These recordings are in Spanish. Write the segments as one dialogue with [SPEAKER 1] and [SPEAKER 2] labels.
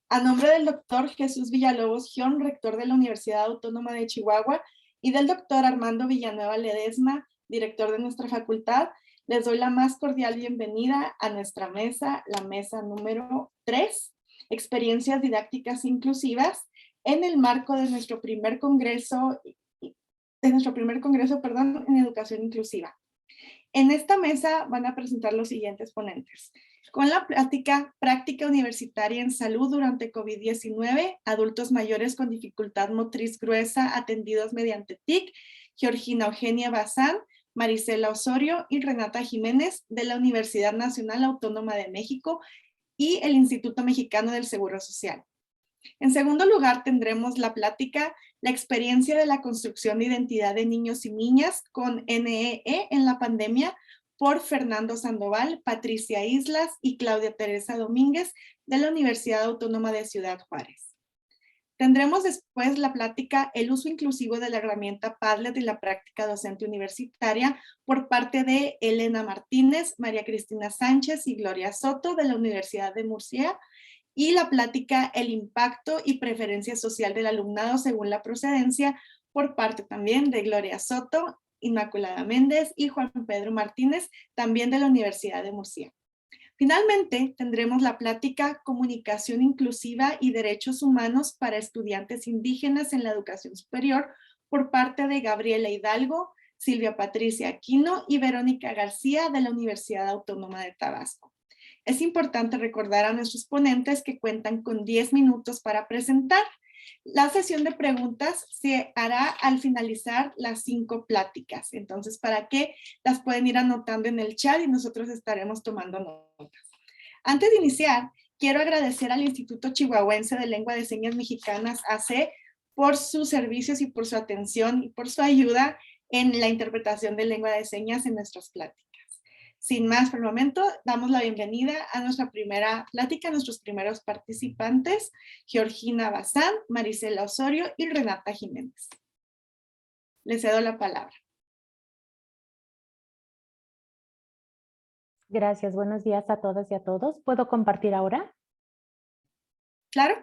[SPEAKER 1] A nombre del doctor Jesús Villalobos Gión, rector de la Universidad Autónoma de Chihuahua, y del doctor Armando Villanueva Ledesma, director de nuestra facultad, les doy la más cordial bienvenida a nuestra mesa, la mesa número 3, Experiencias Didácticas Inclusivas, en el marco de nuestro primer congreso, en Educación Inclusiva. En esta mesa van a presentar los siguientes ponentes. Con la práctica universitaria en salud durante COVID-19, adultos mayores con dificultad motriz gruesa atendidos mediante TIC, Georgina Eugenia Bazán, Marisela Osorio y Renata Jiménez de la Universidad Nacional Autónoma de México y el Instituto Mexicano del Seguro Social. En segundo lugar, tendremos la plática La experiencia de la construcción de identidad de niños y niñas con NEE en la pandemia por Fernando Sandoval, Patricia Islas y Claudia Teresa Domínguez de la Universidad Autónoma de Ciudad Juárez. Tendremos después la plática El uso inclusivo de la herramienta Padlet y la práctica docente universitaria por parte de Elena Martínez, María Cristina Sánchez y Gloria Soto de la Universidad de Murcia, y la plática El impacto y preferencia social del alumnado según la procedencia por parte también de Gloria Soto, Inmaculada Méndez y Juan Pedro Martínez, también de la Universidad de Murcia. Finalmente, tendremos la plática Comunicación inclusiva y derechos humanos para estudiantes indígenas en la educación superior por parte de Gabriela Hidalgo, Silvia Patricia Aquino y Verónica García de la Universidad Autónoma de Tabasco. Es importante recordar a nuestros ponentes que cuentan con 10 minutos para presentar. La sesión de preguntas se hará al finalizar las 5 pláticas. Entonces, para que las pueden ir anotando en el chat y nosotros estaremos tomando notas. Antes de iniciar, quiero agradecer al Instituto Chihuahuense de Lengua de Señas Mexicanas, AC, por sus servicios y por su atención y por su ayuda en la interpretación de lengua de señas en nuestras pláticas. Sin más por el momento, damos la bienvenida a nuestra primera plática, a nuestros primeros participantes, Georgina Bazán, Marisela Osorio y Renata Jiménez. Les cedo la palabra.
[SPEAKER 2] Gracias, buenos días a todas y a todos. ¿Puedo compartir ahora?
[SPEAKER 1] Claro.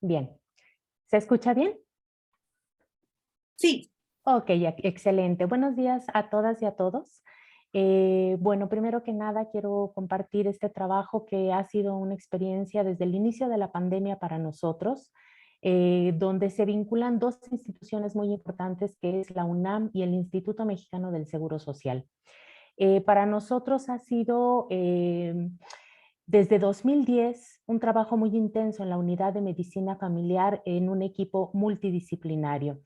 [SPEAKER 2] Bien. ¿Se escucha bien?
[SPEAKER 1] Sí.
[SPEAKER 2] Ok, excelente. Buenos días a todas y a todos. Bueno, primero que nada quiero compartir este trabajo que ha sido una experiencia desde el inicio de la pandemia para nosotros, donde se vinculan dos instituciones muy importantes que es la UNAM y el Instituto Mexicano del Seguro Social. Para nosotros ha sido desde 2010 un trabajo muy intenso en la unidad de medicina familiar en un equipo multidisciplinario.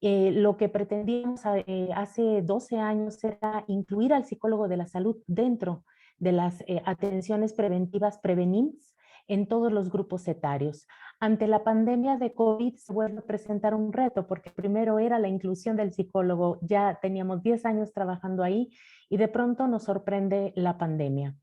[SPEAKER 2] Lo que pretendíamos hace 12 años era incluir al psicólogo de la salud dentro de las atenciones preventivas Prevenims en todos los grupos etarios. Ante la pandemia de COVID se vuelve a presentar un reto porque primero era la inclusión del psicólogo, ya teníamos 10 años trabajando ahí y de pronto nos sorprende la pandemia.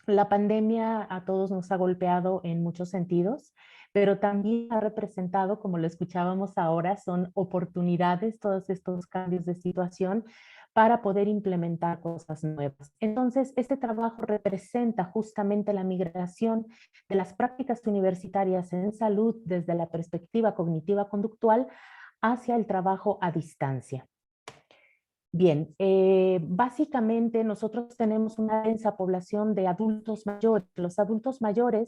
[SPEAKER 2] La pandemia a todos nos ha golpeado en muchos sentidos, pero también ha representado, como lo escuchábamos ahora, son oportunidades, todos estos cambios de situación para poder implementar cosas nuevas. Entonces, este trabajo representa justamente la migración de las prácticas universitarias en salud desde la perspectiva cognitiva conductual hacia el trabajo a distancia. Bien, básicamente nosotros tenemos una densa población de adultos mayores. Los adultos mayores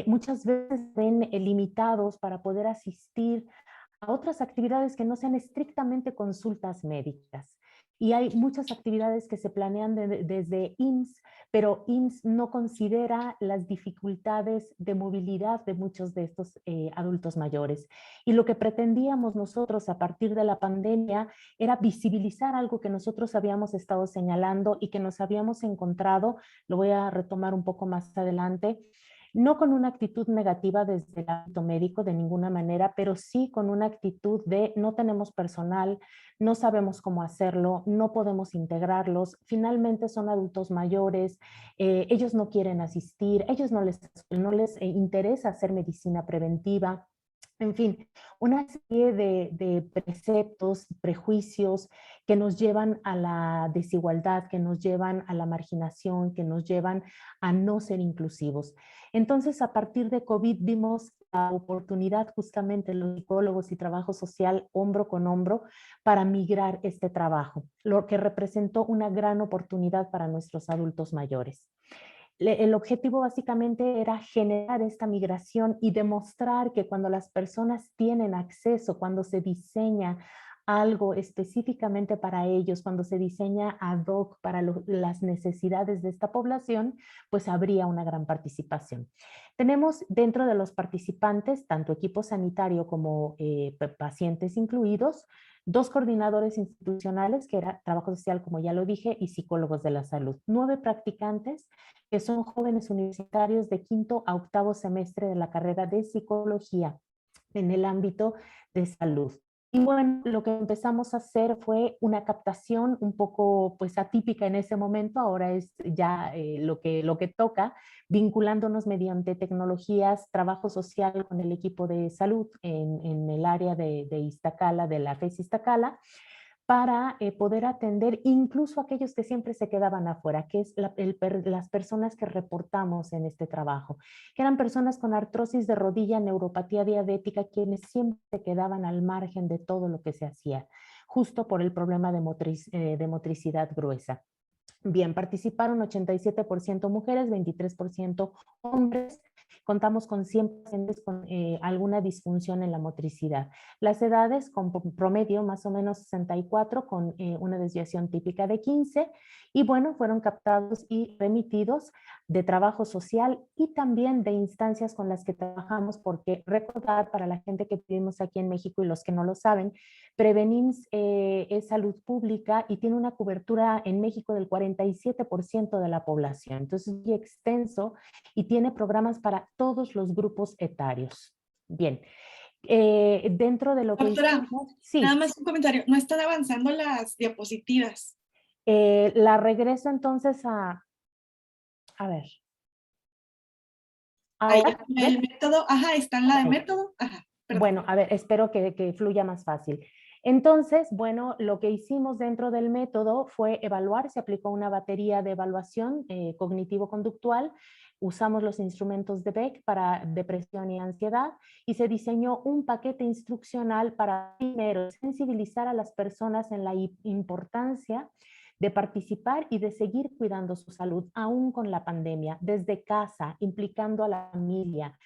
[SPEAKER 2] muchas veces ven limitados para poder asistir a otras actividades que no sean estrictamente consultas médicas. Y hay muchas actividades que se planean desde IMSS, pero IMSS no considera las dificultades de movilidad de muchos de estos adultos mayores. Y lo que pretendíamos nosotros a partir de la pandemia era visibilizar algo que nosotros habíamos estado señalando y que nos habíamos encontrado, lo voy a retomar un poco más adelante, no con una actitud negativa desde el ámbito médico de ninguna manera, pero sí con una actitud de no tenemos personal, no sabemos cómo hacerlo, no podemos integrarlos, finalmente son adultos mayores, ellos no quieren asistir, ellos no les interesa hacer medicina preventiva. En fin, una serie de preceptos, prejuicios que nos llevan a la desigualdad, que nos llevan a la marginación, que nos llevan a no ser inclusivos. Entonces, a partir de COVID vimos la oportunidad justamente los psicólogos y trabajo social hombro con hombro para migrar este trabajo, lo que representó una gran oportunidad para nuestros adultos mayores. El objetivo básicamente era generar esta migración y demostrar que cuando las personas tienen acceso, cuando se diseña algo específicamente para ellos, cuando se diseña ad hoc para las necesidades de esta población, pues habría una gran participación. Tenemos dentro de los participantes, tanto equipo sanitario como pacientes incluidos, dos coordinadores institucionales, que era trabajo social, como ya lo dije, y psicólogos de la salud, 9 practicantes que son jóvenes universitarios de quinto a octavo semestre de la carrera de psicología en el ámbito de salud. Y bueno, lo que empezamos a hacer fue una captación un poco pues atípica en ese momento, ahora es ya lo que toca, vinculándonos mediante tecnologías, trabajo social con el equipo de salud en el área de Iztacala, de la FES Iztacala, para poder atender incluso a aquellos que siempre se quedaban afuera, que es las personas que reportamos en este trabajo, que eran personas con artrosis de rodilla, neuropatía diabética, quienes siempre se quedaban al margen de todo lo que se hacía, justo por el problema de motricidad gruesa. Bien, participaron 87% mujeres, 23% hombres. Contamos con 100 pacientes con alguna disfunción en la motricidad. Las edades con promedio más o menos 64 con una desviación típica de 15 y bueno, fueron captados y remitidos de trabajo social y también de instancias con las que trabajamos porque recordar para la gente que vivimos aquí en México y los que no lo saben, Prevenims es salud pública y tiene una cobertura en México del 47% de la población. Entonces es muy extenso y tiene programas para todos los grupos etarios. Bien, dentro de lo que
[SPEAKER 1] Doctora,
[SPEAKER 2] hicimos,
[SPEAKER 1] nada
[SPEAKER 2] sí,
[SPEAKER 1] más un comentario. No están avanzando las diapositivas.
[SPEAKER 2] la regreso entonces a ver,
[SPEAKER 1] Ahí,
[SPEAKER 2] ahora, ¿ves?
[SPEAKER 1] el método, ajá, está en la de
[SPEAKER 2] Ok.
[SPEAKER 1] método. Ajá, perdón.
[SPEAKER 2] Bueno, a ver, espero que fluya más fácil. Entonces, bueno, lo que hicimos dentro del método fue evaluar, se aplicó una batería de evaluación cognitivo-conductual, usamos los instrumentos de Beck para depresión y ansiedad y se diseñó un paquete instruccional para primero sensibilizar a las personas en la importancia de participar y de seguir cuidando su salud, aún con la pandemia, desde casa, implicando a la familia.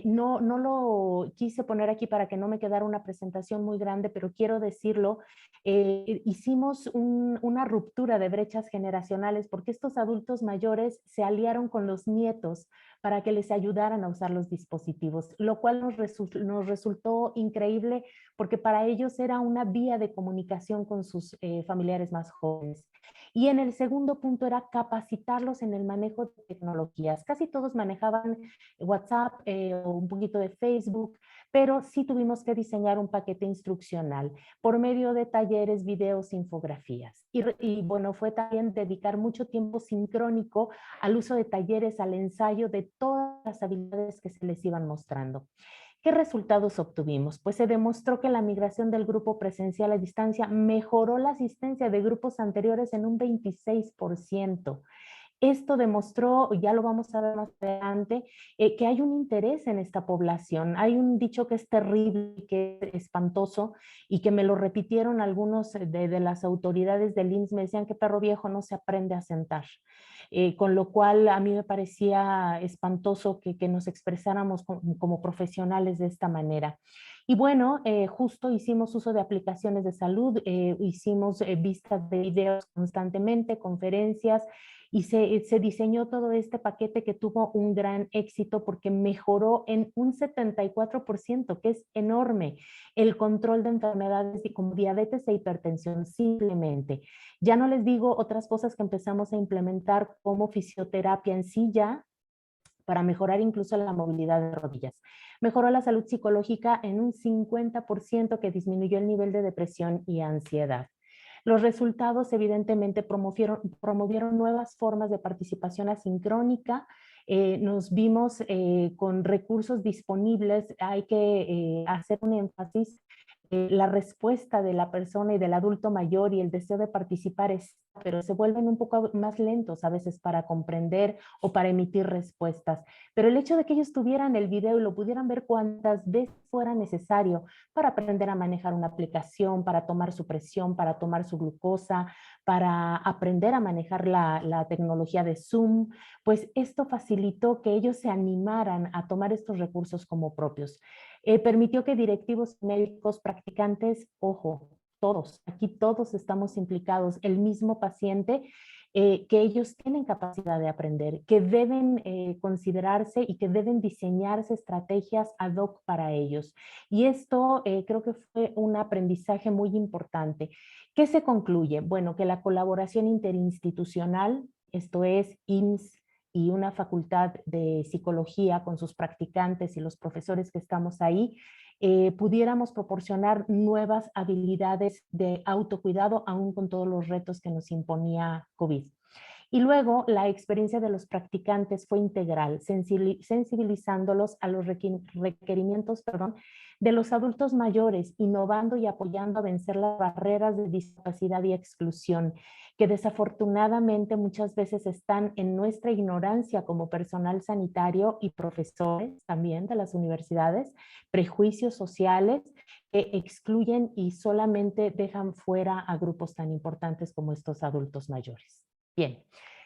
[SPEAKER 2] No lo quise poner aquí para que no me quedara una presentación muy grande, pero quiero decirlo, hicimos una ruptura de brechas generacionales porque estos adultos mayores se aliaron con los nietos para que les ayudaran a usar los dispositivos, lo cual nos resultó increíble porque para ellos era una vía de comunicación con sus familiares más jóvenes. Y en el segundo punto era capacitarlos en el manejo de tecnologías. Casi todos manejaban WhatsApp o un poquito de Facebook, pero sí tuvimos que diseñar un paquete instruccional por medio de talleres, videos, infografías. Y bueno, fue también dedicar mucho tiempo sincrónico al uso de talleres, al ensayo de todas las habilidades que se les iban mostrando. ¿Qué resultados obtuvimos? Pues se demostró que la migración del grupo presencial a distancia mejoró la asistencia de grupos anteriores en un 26%. Esto demostró, ya lo vamos a ver más adelante, que hay un interés en esta población. Hay un dicho que es terrible, que es espantoso y que me lo repitieron algunos de las autoridades del IMSS, me decían que perro viejo no se aprende a sentar. Con lo cual a mí me parecía espantoso que nos expresáramos como profesionales de esta manera. Y bueno, justo hicimos uso de aplicaciones de salud, hicimos vistas de videos constantemente, conferencias, y se diseñó todo este paquete que tuvo un gran éxito porque mejoró en un 74%, que es enorme, el control de enfermedades como diabetes e hipertensión simplemente. Ya no les digo otras cosas que empezamos a implementar como fisioterapia en silla, para mejorar incluso la movilidad de rodillas. Mejoró la salud psicológica en un 50%, que disminuyó el nivel de depresión y ansiedad. Los resultados evidentemente promovieron nuevas formas de participación asincrónica. Nos vimos con recursos disponibles. Hay que hacer un énfasis. La respuesta de la persona y del adulto mayor y el deseo de participar pero se vuelven un poco más lentos a veces para comprender o para emitir respuestas. Pero el hecho de que ellos tuvieran el video y lo pudieran ver cuantas veces fuera necesario para aprender a manejar una aplicación, para tomar su presión, para tomar su glucosa, para aprender a manejar la tecnología de Zoom, pues esto facilitó que ellos se animaran a tomar estos recursos como propios. Permitió que directivos, médicos, practicantes, ojo, todos, aquí todos estamos implicados, el mismo paciente, que ellos tienen capacidad de aprender, que deben considerarse y que deben diseñarse estrategias ad hoc para ellos. Y esto creo que fue un aprendizaje muy importante. ¿Qué se concluye? Bueno, que la colaboración interinstitucional, esto es IMSS, y una facultad de psicología con sus practicantes y los profesores que estamos ahí, pudiéramos proporcionar nuevas habilidades de autocuidado aún con todos los retos que nos imponía COVID. Y luego la experiencia de los practicantes fue integral, sensibilizándolos a los requerimientos de los adultos mayores, innovando y apoyando a vencer las barreras de discapacidad y exclusión, que desafortunadamente muchas veces están en nuestra ignorancia como personal sanitario y profesores también de las universidades, prejuicios sociales que excluyen y solamente dejan fuera a grupos tan importantes como estos adultos mayores. Bien,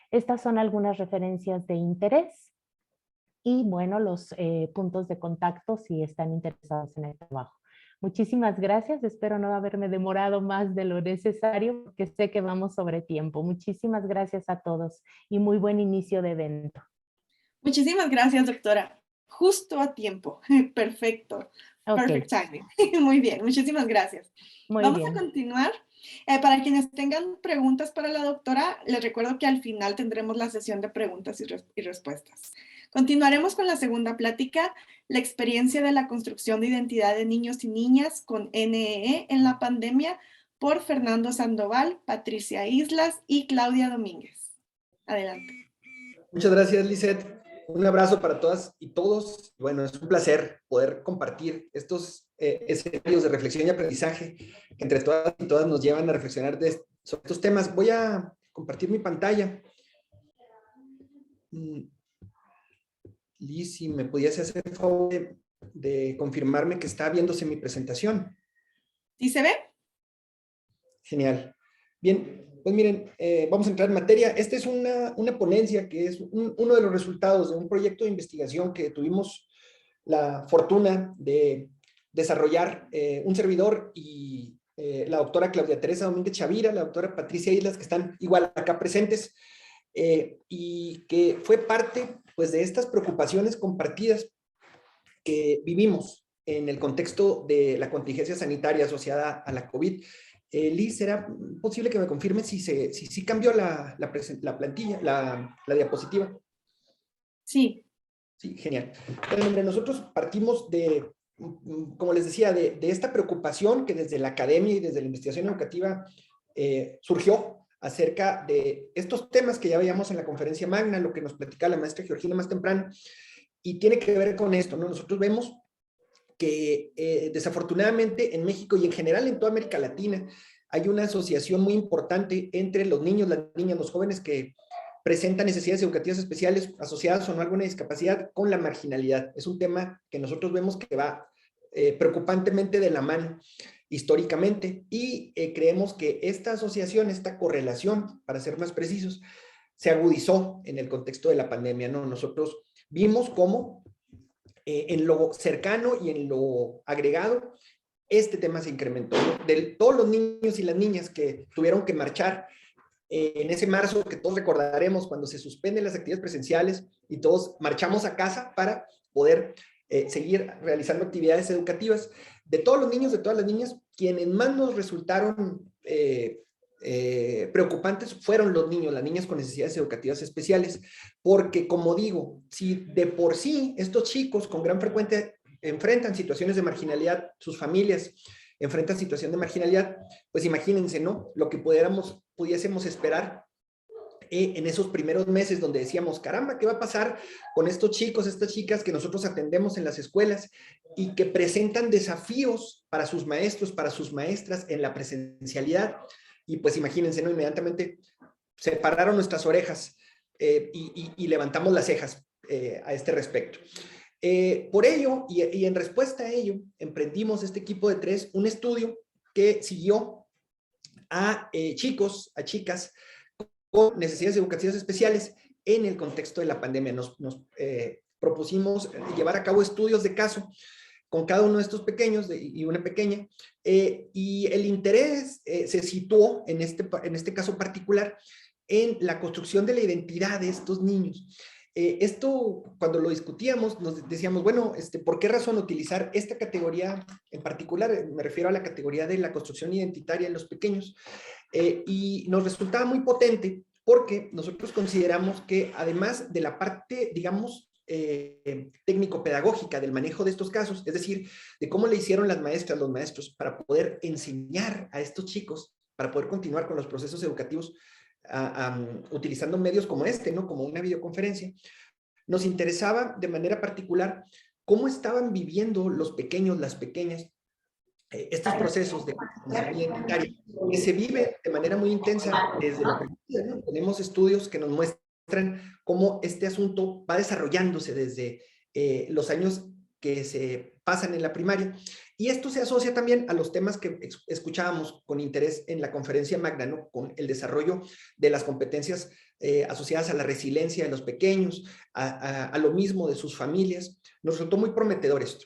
[SPEAKER 2] estas son algunas referencias de interés y bueno, los puntos de contacto si están interesados en el trabajo. Muchísimas gracias, espero no haberme demorado más de lo necesario porque sé que vamos sobre tiempo. Muchísimas gracias a todos y muy buen inicio de evento.
[SPEAKER 1] Muchísimas gracias, doctora. Justo a tiempo. Perfecto.
[SPEAKER 2] Ok,
[SPEAKER 1] Perfect timing. Muy bien, muchísimas gracias.
[SPEAKER 2] muy
[SPEAKER 1] Vamos a
[SPEAKER 2] bien.
[SPEAKER 1] continuar. Para quienes tengan preguntas para la doctora, les recuerdo que al final tendremos la sesión de preguntas y respuestas. Continuaremos con la segunda plática, la experiencia de la construcción de identidad de niños y niñas con NEE en la pandemia, por Fernando Sandoval, Patricia Islas y Claudia Domínguez. Adelante.
[SPEAKER 3] Muchas gracias, Lisette. Un abrazo para todas y todos. Bueno, es un placer poder compartir estos escenarios de reflexión y aprendizaje que entre todas y todas nos llevan a reflexionar sobre estos temas. Voy a compartir mi pantalla. Liz, si me pudiese hacer el favor de confirmarme que está viéndose mi presentación.
[SPEAKER 1] ¿Sí se ve?
[SPEAKER 3] Genial. Bien, pues miren, vamos a entrar en materia. Esta es una ponencia que es uno de los resultados de un proyecto de investigación que tuvimos la fortuna de desarrollar un servidor y la doctora Claudia Teresa Domínguez Chavira, la doctora Patricia Islas, que están igual acá presentes, y que fue parte pues de estas preocupaciones compartidas que vivimos en el contexto de la contingencia sanitaria asociada a la COVID. Liz, ¿será posible que me confirme si cambió la plantilla, la diapositiva?
[SPEAKER 1] Sí.
[SPEAKER 3] Sí, genial. Bueno, hombre, nosotros partimos de, como les decía, de esta preocupación que desde la academia y desde la investigación educativa surgió acerca de estos temas que ya veíamos en la conferencia magna, lo que nos platicaba la maestra Georgina más temprano, y tiene que ver con esto, ¿no? Nosotros vemos que desafortunadamente en México y en general en toda América Latina hay una asociación muy importante entre los niños, las niñas, los jóvenes que presentan necesidades educativas especiales asociadas o no a alguna discapacidad con la marginalidad. Es un tema que nosotros vemos que va preocupantemente de la mano históricamente y creemos que esta asociación, esta correlación, para ser más precisos, se agudizó en el contexto de la pandemia, ¿no? Nosotros vimos cómo en lo cercano y en lo agregado, este tema se incrementó, ¿no? De todos los niños y las niñas que tuvieron que marchar en ese marzo que todos recordaremos cuando se suspenden las actividades presenciales y todos marchamos a casa para poder seguir realizando actividades educativas. De todos los niños, de todas las niñas, quienes más nos resultaron preocupantes fueron los niños, las niñas con necesidades educativas especiales, porque como digo, si de por sí estos chicos con gran frecuencia enfrentan situaciones de marginalidad, sus familias enfrentan situación de marginalidad, pues imagínense, ¿no? Lo que pudiésemos esperar en esos primeros meses donde decíamos, caramba, ¿qué va a pasar con estos chicos, estas chicas que nosotros atendemos en las escuelas y que presentan desafíos para sus maestros, para sus maestras en la presencialidad? Y pues imagínense, ¿no? Inmediatamente se pararon nuestras orejas y levantamos las cejas a este respecto. Por ello, y en respuesta a ello, emprendimos este equipo de 3, un estudio que siguió a chicos, a chicas con necesidades educativas especiales en el contexto de la pandemia. Nos propusimos llevar a cabo estudios de caso con cada uno de estos pequeños y una pequeña, y el interés se situó en este caso particular en la construcción de la identidad de estos niños. Esto, cuando lo discutíamos, nos decíamos, bueno, ¿por qué razón utilizar esta categoría en particular? Me refiero a la categoría de la construcción identitaria en los pequeños. Y nos resultaba muy potente porque nosotros consideramos que además de la parte, digamos, técnico-pedagógica del manejo de estos casos, es decir, de cómo le hicieron las maestras, los maestros, para poder enseñar a estos chicos, para poder continuar con los procesos educativos, utilizando medios como este, ¿no? Como una videoconferencia, nos interesaba de manera particular cómo estaban viviendo los pequeños, las pequeñas, estos procesos de construcción identitaria que se vive de manera muy intensa desde la primaria, ¿no? Tenemos estudios que nos muestran cómo este asunto va desarrollándose desde los años que se pasan en la primaria. Y esto se asocia también a los temas que escuchábamos con interés en la conferencia magna, ¿no? Con el desarrollo de las competencias asociadas a la resiliencia de los pequeños, a lo mismo de sus familias. Nos resultó muy prometedor esto.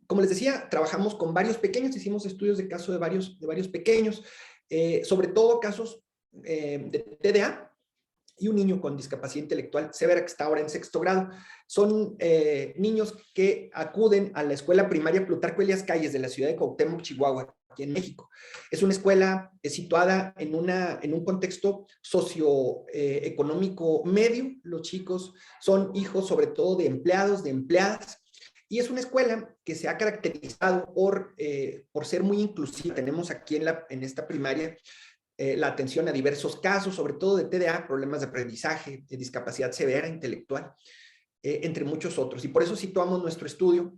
[SPEAKER 3] Como les decía, trabajamos con varios pequeños, hicimos estudios de caso de varios pequeños, sobre todo casos de TDA y un niño con discapacidad intelectual severa que está ahora en 6º grado. Son niños que acuden a la escuela primaria Plutarco Elías Calles de la ciudad de Cuauhtémoc, Chihuahua, aquí en México. Es una escuela situada en un contexto socioeconómico medio. Los chicos son hijos sobre todo de empleados, de empleadas, y es una escuela que se ha caracterizado por ser muy inclusiva. Tenemos aquí en esta primaria la atención a diversos casos, sobre todo de TDA, problemas de aprendizaje, de discapacidad severa intelectual, entre muchos otros. Y por eso situamos nuestro estudio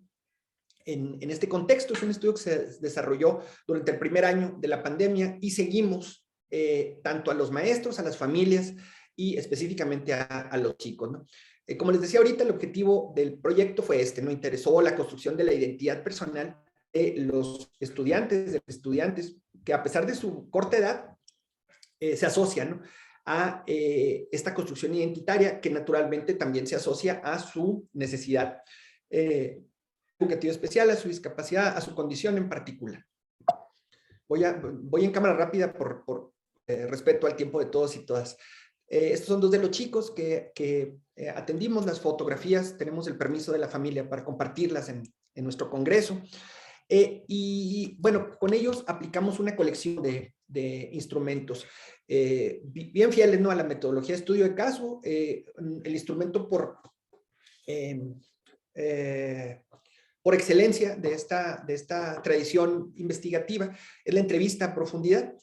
[SPEAKER 3] en este contexto. Es un estudio que se desarrolló durante el primer año de la pandemia y seguimos tanto a los maestros, a las familias y específicamente a los chicos, ¿no? Como les decía ahorita, el objetivo del proyecto fue ¿no? Interesó la construcción de la identidad personal de los estudiantes, que a pesar de su corta edad, se asocian, ¿no? A esta construcción identitaria que naturalmente también se asocia a su necesidad educativa especial, a su discapacidad, a su condición en particular. Voy en cámara rápida por respeto al tiempo de todos y todas. Estos son 2 de los chicos que atendimos. Las fotografías, tenemos el permiso de la familia para compartirlas en nuestro congreso. Y bueno, con ellos aplicamos una colección de instrumentos bien fieles, ¿no? A la metodología de estudio de caso. El instrumento por excelencia de esta tradición investigativa es la entrevista a profundidad.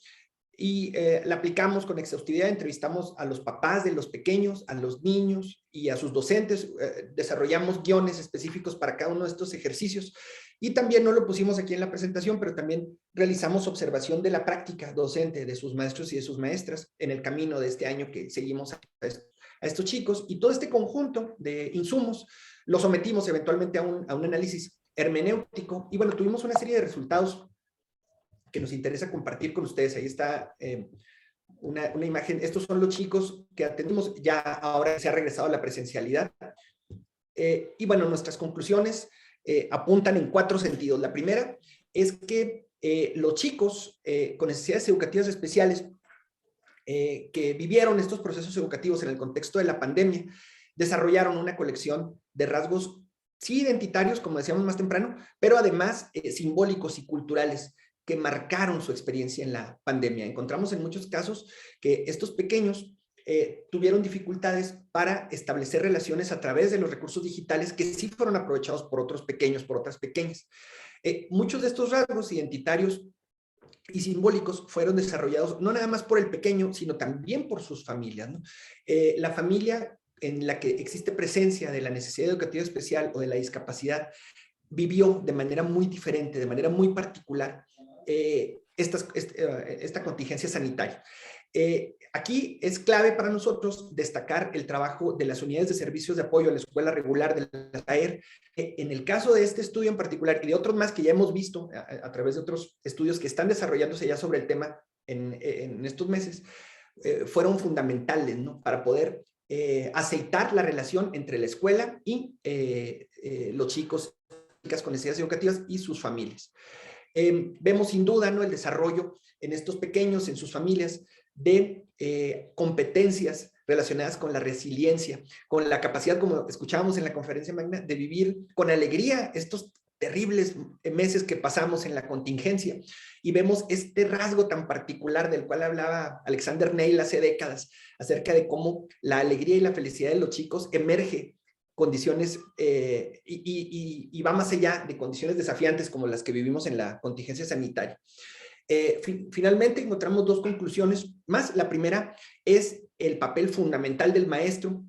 [SPEAKER 3] Y la aplicamos con exhaustividad. Entrevistamos a los papás de los pequeños, a los niños y a sus docentes. Desarrollamos guiones específicos para cada uno de estos ejercicios. Y también no lo pusimos aquí en la presentación, pero también realizamos observación de la práctica docente de sus maestros y de sus maestras en el camino de este año que seguimos a estos chicos. Y todo este conjunto de insumos lo sometimos eventualmente a un análisis hermenéutico. Y bueno, tuvimos una serie de resultados que nos interesa compartir con ustedes. Ahí está una imagen. Estos son los chicos que atendimos. Ya ahora se ha regresado a la presencialidad. Y bueno, nuestras conclusiones apuntan en 4 sentidos. La primera es que los chicos con necesidades educativas especiales que vivieron estos procesos educativos en el contexto de la pandemia desarrollaron una colección de rasgos, sí identitarios, como decíamos más temprano, pero además simbólicos y culturales, que marcaron su experiencia en la pandemia. Encontramos en muchos casos que estos pequeños tuvieron dificultades para establecer relaciones a través de los recursos digitales que sí fueron aprovechados por otros pequeños, por otras pequeñas. Muchos de estos rasgos identitarios y simbólicos fueron desarrollados no nada más por el pequeño, sino también por sus familias, ¿no? La familia en la que existe presencia de la necesidad educativa especial o de la discapacidad vivió de manera muy diferente, de manera muy particular, esta contingencia sanitaria. Aquí es clave para nosotros destacar el trabajo de las unidades de servicios de apoyo a la escuela regular de la SAER. En el caso de este estudio en particular y de otros más que ya hemos visto a través de otros estudios que están desarrollándose ya sobre el tema en estos meses, fueron fundamentales, ¿no? Para poder aceitar la relación entre la escuela y los chicos con necesidades educativas y sus familias. Vemos sin duda, ¿no?, el desarrollo en estos pequeños, en sus familias, de competencias relacionadas con la resiliencia, con la capacidad, como escuchábamos en la conferencia magna, de vivir con alegría estos terribles meses que pasamos en la contingencia. Y vemos este rasgo tan particular del cual hablaba Alexander Neil hace décadas, acerca de cómo la alegría y la felicidad de los chicos emerge condiciones y va más allá de condiciones desafiantes como las que vivimos en la contingencia sanitaria. Finalmente encontramos dos conclusiones más. La primera es el papel fundamental del maestro,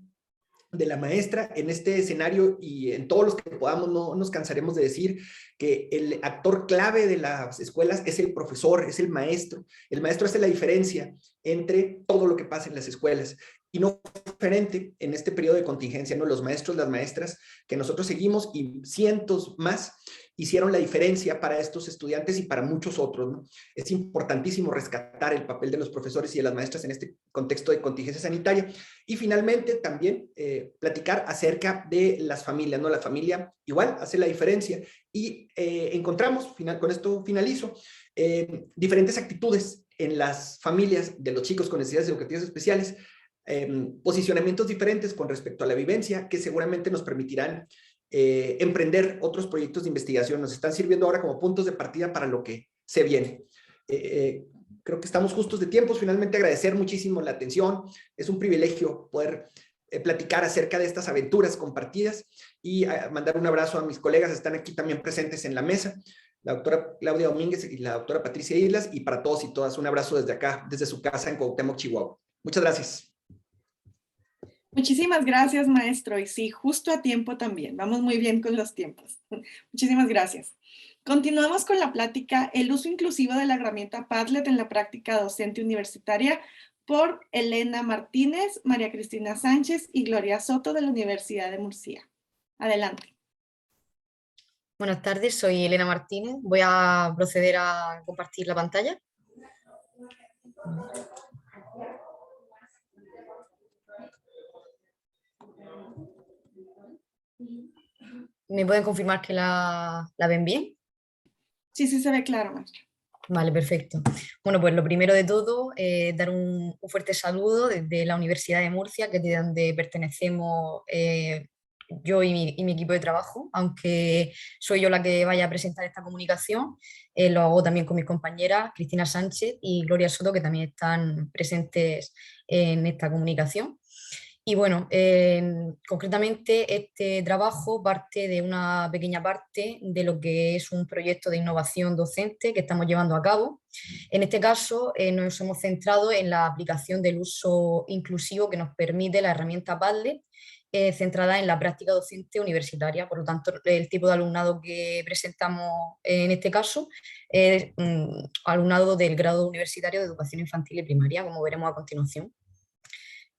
[SPEAKER 3] de la maestra en este escenario, y en todos los que podamos no nos cansaremos de decir que el actor clave de las escuelas es el profesor, es el maestro. El maestro hace la diferencia entre todo lo que pasa en las escuelas. Y no diferente en este periodo de contingencia, ¿no? Los maestros, las maestras que nosotros seguimos y cientos más hicieron la diferencia para estos estudiantes y para muchos otros, ¿no? Es importantísimo rescatar el papel de los profesores y de las maestras en este contexto de contingencia sanitaria. Y finalmente también platicar acerca de las familias, ¿no? La familia igual hace la diferencia y encontramos, con esto finalizo, diferentes actitudes en las familias de los chicos con necesidades educativas especiales, posicionamientos diferentes con respecto a la vivencia que seguramente nos permitirán emprender otros proyectos de investigación. Nos están sirviendo ahora como puntos de partida para lo que se viene. Creo que estamos justos de tiempos. Finalmente, agradecer muchísimo la atención. Es un privilegio poder platicar acerca de estas aventuras compartidas y mandar un abrazo a mis colegas que están aquí también presentes en la mesa, la doctora Claudia Domínguez y la doctora Patricia Islas, y para todos y todas un abrazo desde acá, desde su casa en Cuauhtémoc, Chihuahua. Muchas gracias.
[SPEAKER 1] Muchísimas gracias, maestro. Y sí, justo a tiempo también. Vamos muy bien con los tiempos. Muchísimas gracias. Continuamos con la plática El uso inclusivo de la herramienta Padlet en la práctica docente universitaria por Elena Martínez, María Cristina Sánchez y Gloria Soto de la Universidad de Murcia. Adelante.
[SPEAKER 4] Buenas tardes, soy Elena Martínez. Voy a proceder a compartir la pantalla. ¿Me pueden confirmar que la ven bien?
[SPEAKER 1] Sí, sí se ve claro, maestro.
[SPEAKER 4] Vale, perfecto. Bueno, pues lo primero de todo, dar un fuerte saludo desde la Universidad de Murcia, que es de donde pertenecemos yo y mi equipo de trabajo, aunque soy yo la que vaya a presentar esta comunicación, lo hago también con mis compañeras Cristina Sánchez y Gloria Soto, que también están presentes en esta comunicación. Y bueno, concretamente este trabajo parte de una pequeña parte de lo que es un proyecto de innovación docente que estamos llevando a cabo. En este caso nos hemos centrado en la aplicación del uso inclusivo que nos permite la herramienta Padlet, centrada en la práctica docente universitaria. Por lo tanto, el tipo de alumnado que presentamos en este caso es alumnado del grado universitario de educación infantil y primaria, como veremos a continuación.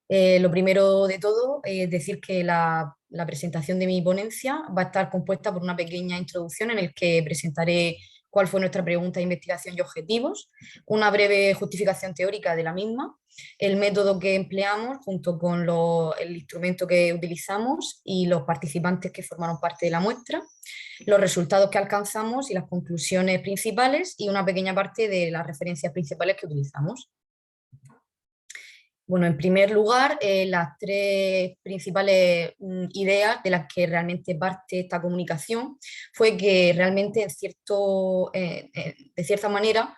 [SPEAKER 4] Lo primero de todo es decir que la presentación de mi ponencia va a estar compuesta por una pequeña introducción en la que presentaré cuál fue nuestra pregunta de investigación y objetivos, una breve justificación teórica de la misma, el método que empleamos junto con el instrumento que utilizamos y los participantes que formaron parte de la muestra, los resultados que alcanzamos y las conclusiones principales y una pequeña parte de las referencias principales que utilizamos. Bueno, en primer lugar, las tres principales ideas de las que realmente parte esta comunicación fue que realmente de cierta manera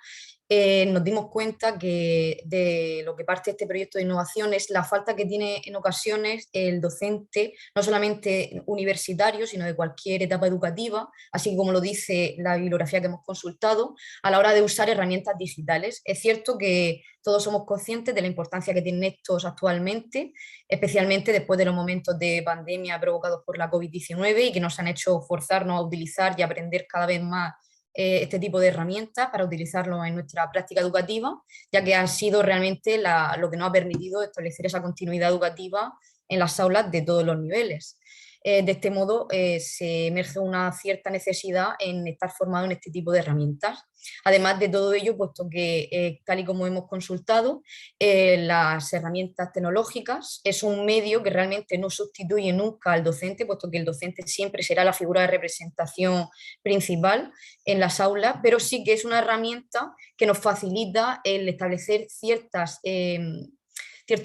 [SPEAKER 4] nos dimos cuenta que de lo que parte este proyecto de innovación es la falta que tiene en ocasiones el docente, no solamente universitario, sino de cualquier etapa educativa, así como lo dice la bibliografía que hemos consultado, a la hora de usar herramientas digitales. Es cierto que todos somos conscientes de la importancia que tienen estos actualmente, especialmente después de los momentos de pandemia provocados por la COVID-19 y que nos han hecho forzarnos a utilizar y aprender cada vez más este tipo de herramientas para utilizarlo en nuestra práctica educativa, ya que han sido realmente lo que nos ha permitido establecer esa continuidad educativa en las aulas de todos los niveles. De este modo se emerge una cierta necesidad en estar formado en este tipo de herramientas. Además de todo ello, puesto que tal y como hemos consultado, las herramientas tecnológicas es un medio que realmente no sustituye nunca al docente, puesto que el docente siempre será la figura de representación principal en las aulas, pero sí que es una herramienta que nos facilita el establecer ciertos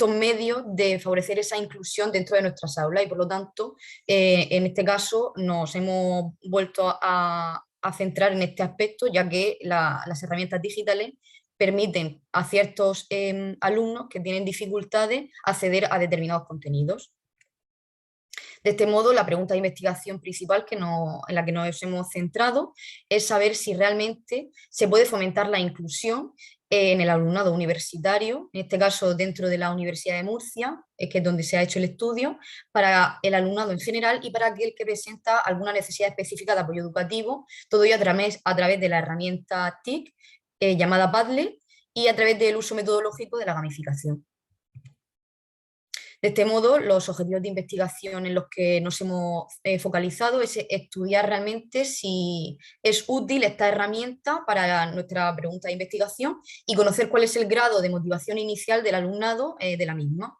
[SPEAKER 4] medios de favorecer esa inclusión dentro de nuestras aulas y por lo tanto en este caso nos hemos vuelto a centrar en este aspecto, ya que las herramientas digitales permiten a ciertos alumnos que tienen dificultades acceder a determinados contenidos. De este modo, la pregunta de investigación principal en la que nos hemos centrado es saber si realmente se puede fomentar la inclusión en el alumnado universitario, en este caso dentro de la Universidad de Murcia, que es donde se ha hecho el estudio, para el alumnado en general y para aquel que presenta alguna necesidad específica de apoyo educativo, todo ello a través de la herramienta TIC llamada Padlet y a través del uso metodológico de la gamificación. De este modo, los objetivos de investigación en los que nos hemos focalizado es estudiar realmente si es útil esta herramienta para nuestra pregunta de investigación y conocer cuál es el grado de motivación inicial del alumnado de la misma.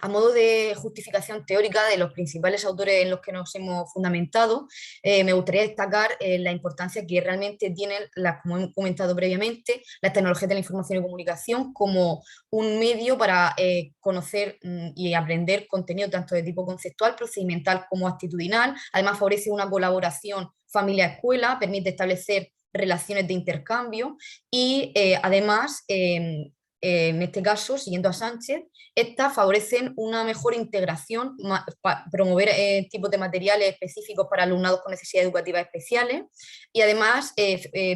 [SPEAKER 4] A modo de justificación teórica de los principales autores en los que nos hemos fundamentado, me gustaría destacar la importancia que realmente tienen, como hemos comentado previamente, las tecnologías de la información y comunicación como un medio para conocer y aprender contenido tanto de tipo conceptual, procedimental como actitudinal. Además, favorece una colaboración familia-escuela, permite establecer relaciones de intercambio y además en este caso, siguiendo a Sánchez, estas favorecen una mejor integración, promover tipos de materiales específicos para alumnados con necesidades educativas especiales y además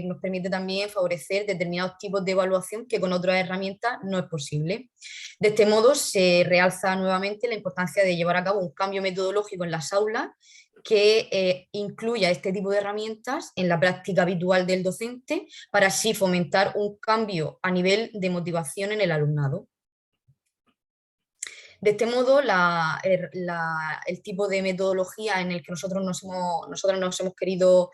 [SPEAKER 4] nos permite también favorecer determinados tipos de evaluación que con otras herramientas no es posible. De este modo se realza nuevamente la importancia de llevar a cabo un cambio metodológico en las aulas que incluya este tipo de herramientas en la práctica habitual del docente para así fomentar un cambio a nivel de motivación en el alumnado. De este modo, el tipo de metodología en el que nosotros nos hemos querido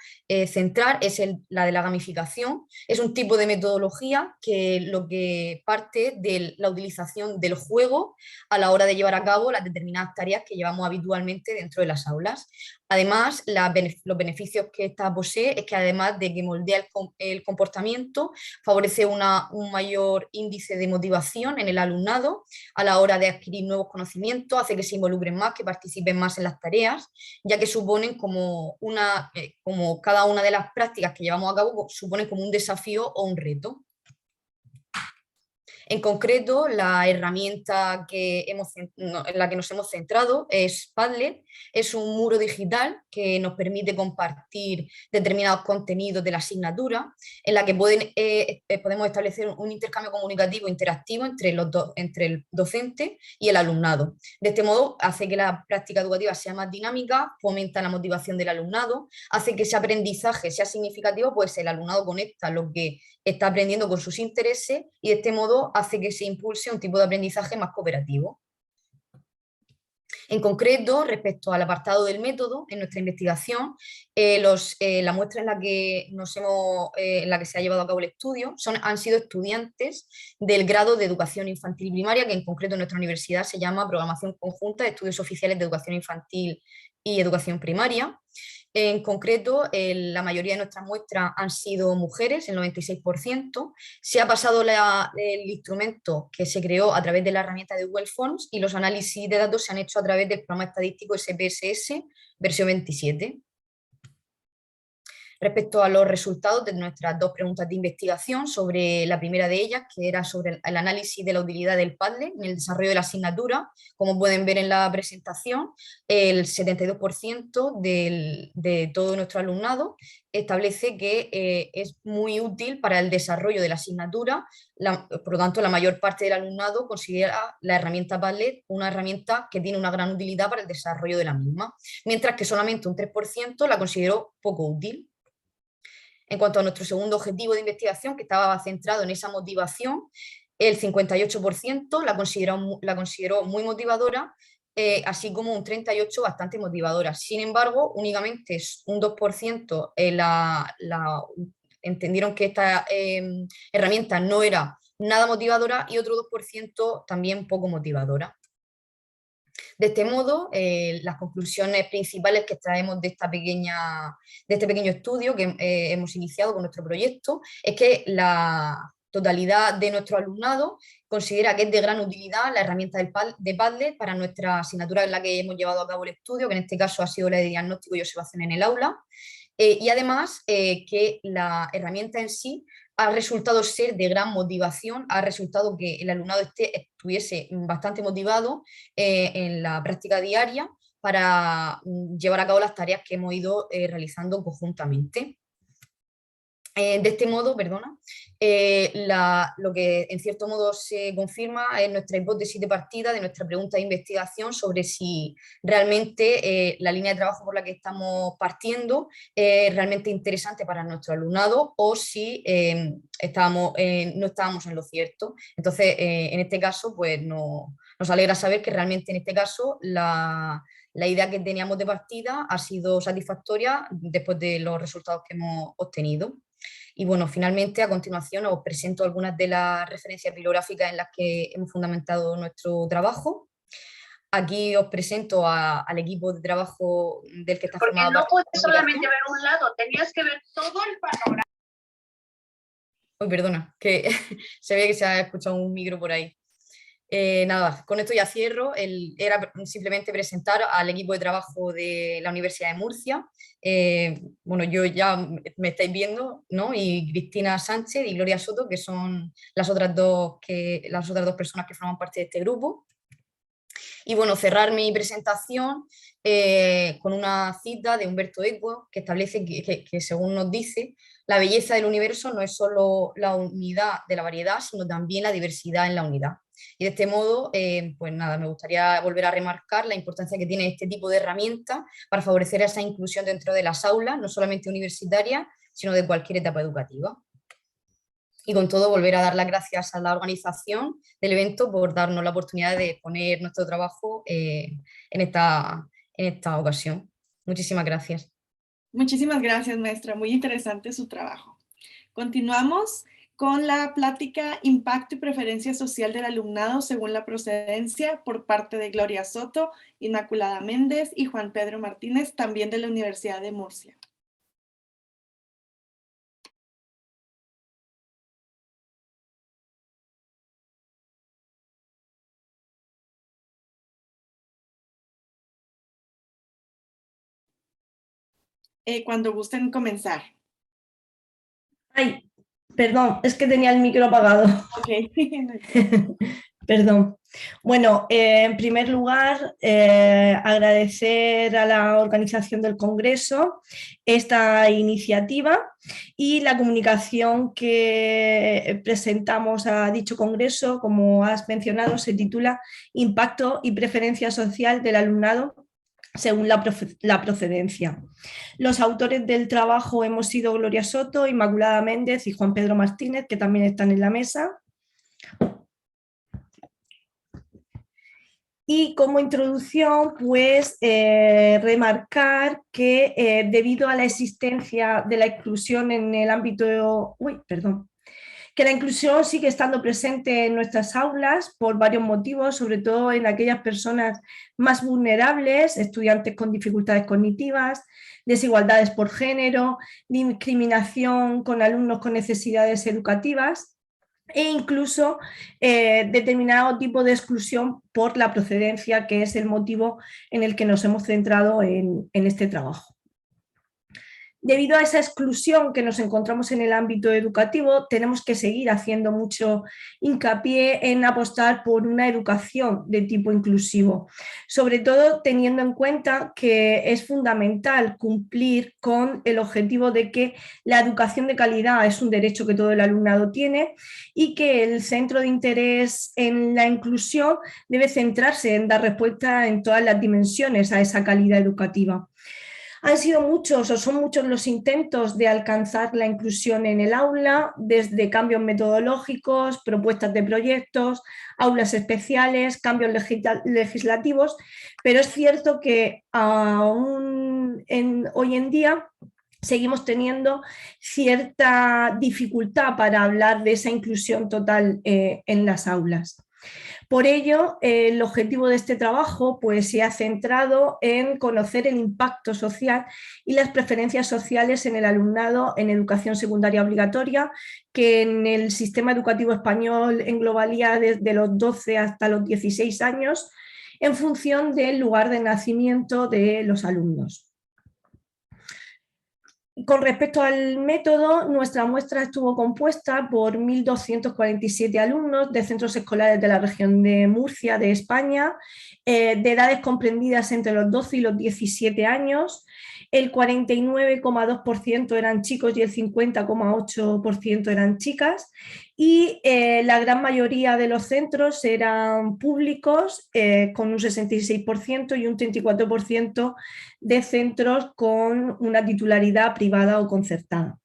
[SPEAKER 4] centrar es la de la gamificación. Es un tipo de metodología que lo que parte de la utilización del juego a la hora de llevar a cabo las determinadas tareas que llevamos habitualmente dentro de las aulas. Además, los beneficios que esta posee es que además de que moldea el comportamiento, favorece un mayor índice de motivación en el alumnado a la hora de adquirir nuevos conocimientos, hace que se involucren más, que participen más en las tareas, ya que suponen como cada una de las prácticas que llevamos a cabo suponen como un desafío o un reto. En concreto, la herramienta en la que nos hemos centrado es Padlet. Es un muro digital que nos permite compartir determinados contenidos de la asignatura, en la que podemos establecer un intercambio comunicativo interactivo entre el docente y el alumnado. De este modo, hace que la práctica educativa sea más dinámica, fomenta la motivación del alumnado, hace que ese aprendizaje sea significativo, pues el alumnado conecta lo que está aprendiendo con sus intereses y de este modo hace que se impulse un tipo de aprendizaje más cooperativo. En concreto, respecto al apartado del método, en nuestra investigación, la muestra en la que se ha llevado a cabo el estudio han sido estudiantes del grado de educación infantil primaria, que en concreto en nuestra universidad se llama Programación Conjunta de Estudios Oficiales de Educación Infantil y educación primaria. En concreto, la mayoría de nuestras muestras han sido mujeres, el 96%. Se ha pasado el instrumento que se creó a través de la herramienta de Google Forms y los análisis de datos se han hecho a través del programa estadístico SPSS versión 27. Respecto a los resultados de nuestras dos preguntas de investigación, sobre la primera de ellas, que era sobre el análisis de la utilidad del Padlet en el desarrollo de la asignatura, como pueden ver en la presentación, el 72% de todo nuestro alumnado establece que es muy útil para el desarrollo de la asignatura. Por lo tanto, la mayor parte del alumnado considera la herramienta Padlet una herramienta que tiene una gran utilidad para el desarrollo de la misma, mientras que solamente un 3% la consideró poco útil. En cuanto a nuestro segundo objetivo de investigación, que estaba centrado en esa motivación, el 58% la consideró muy motivadora, así como un 38% bastante motivadora. Sin embargo, únicamente un 2% entendieron que esta herramienta no era nada motivadora y otro 2% también poco motivadora. De este modo, las conclusiones principales que extraemos de este pequeño estudio que hemos iniciado con nuestro proyecto es que la totalidad de nuestro alumnado considera que es de gran utilidad la herramienta de Padlet para nuestra asignatura en la que hemos llevado a cabo el estudio, que en este caso ha sido la de diagnóstico y observación en el aula, y además que la herramienta en sí ha resultado ser de gran motivación, ha resultado que el alumnado estuviese bastante motivado en la práctica diaria para llevar a cabo las tareas que hemos ido realizando conjuntamente. De este modo, lo que en cierto modo se confirma es nuestra hipótesis de partida de nuestra pregunta de investigación sobre si realmente la línea de trabajo por la que estamos partiendo es realmente interesante para nuestro alumnado o si no estábamos en lo cierto. Entonces, en este caso, pues nos alegra saber que realmente en este caso la idea que teníamos de partida ha sido satisfactoria después de los resultados que hemos obtenido. Y bueno, finalmente a continuación os presento algunas de las referencias bibliográficas en las que hemos fundamentado nuestro trabajo. Aquí os presento al equipo de trabajo del que está formado.
[SPEAKER 5] Porque no puedes solamente ver un lado, tenías que ver todo el panorama.
[SPEAKER 4] Uy, perdona, que se ve que se ha escuchado un micro por ahí. Nada, con esto ya cierro. Era simplemente presentar al equipo de trabajo de la Universidad de Murcia. Bueno, yo ya me estáis viendo, ¿no? Y Cristina Sánchez y Gloria Soto, que son las otras dos personas que forman parte de este grupo. Y bueno, cerrar mi presentación con una cita de Umberto Eco, que establece que según nos dice, la belleza del universo no es solo la unidad de la variedad, sino también la diversidad en la unidad. Y de este modo, pues nada, me gustaría volver a remarcar la importancia que tiene este tipo de herramientas para favorecer esa inclusión dentro de las aulas, no solamente universitarias, sino de cualquier etapa educativa. Y con todo, volver a dar las gracias a la organización del evento por darnos la oportunidad de exponer nuestro trabajo en esta ocasión. Muchísimas gracias.
[SPEAKER 1] Muchísimas gracias, maestra. Muy interesante su trabajo. Continuamos con la plática Impacto y Preferencia Social del Alumnado según la procedencia por parte de Gloria Soto, Inmaculada Méndez y Juan Pedro Martínez, también de la Universidad de Murcia. Cuando gusten comenzar.
[SPEAKER 6] Ay, perdón, es que tenía el micro apagado.
[SPEAKER 1] Ok.
[SPEAKER 6] Perdón. Bueno, en primer lugar, agradecer a la organización del Congreso esta iniciativa y la comunicación que presentamos a dicho Congreso, como has mencionado, se titula Impacto y Preferencia Social del Alumnado según la procedencia. Los autores del trabajo hemos sido Gloria Soto, Inmaculada Méndez y Juan Pedro Martínez, que también están en la mesa. Y como introducción, pues remarcar que debido a la existencia de la exclusión en el ámbito, que la inclusión sigue estando presente en nuestras aulas por varios motivos, sobre todo en aquellas personas más vulnerables, estudiantes con dificultades cognitivas, desigualdades por género, discriminación con alumnos con necesidades educativas e incluso determinado tipo de exclusión por la procedencia, que es el motivo en el que nos hemos centrado en este trabajo. Debido a esa exclusión que nos encontramos en el ámbito educativo, tenemos que seguir haciendo mucho hincapié en apostar por una educación de tipo inclusivo, sobre todo teniendo en cuenta que es fundamental cumplir con el objetivo de que la educación de calidad es un derecho que todo el alumnado tiene y que el centro de interés en la inclusión debe centrarse en dar respuesta en todas las dimensiones a esa calidad educativa. Han sido muchos o son muchos los intentos de alcanzar la inclusión en el aula, desde cambios metodológicos, propuestas de proyectos, aulas especiales, cambios legislativos, pero es cierto que aún hoy en día seguimos teniendo cierta dificultad para hablar de esa inclusión total en las aulas. Por ello, el objetivo de este trabajo pues, se ha centrado en conocer el impacto social y las preferencias sociales en el alumnado en educación secundaria obligatoria, que en el sistema educativo español englobaría desde los 12 hasta los 16 años, en función del lugar de nacimiento de los alumnos. Con respecto al método, nuestra muestra estuvo compuesta por 1.247 alumnos de centros escolares de la región de Murcia, de España, de edades comprendidas entre los 12 y los 17 años. El 49,2% eran chicos y el 50,8% eran chicas, y la gran mayoría de los centros eran públicos, con un 66%, y un 34% de centros con una titularidad privada o concertada.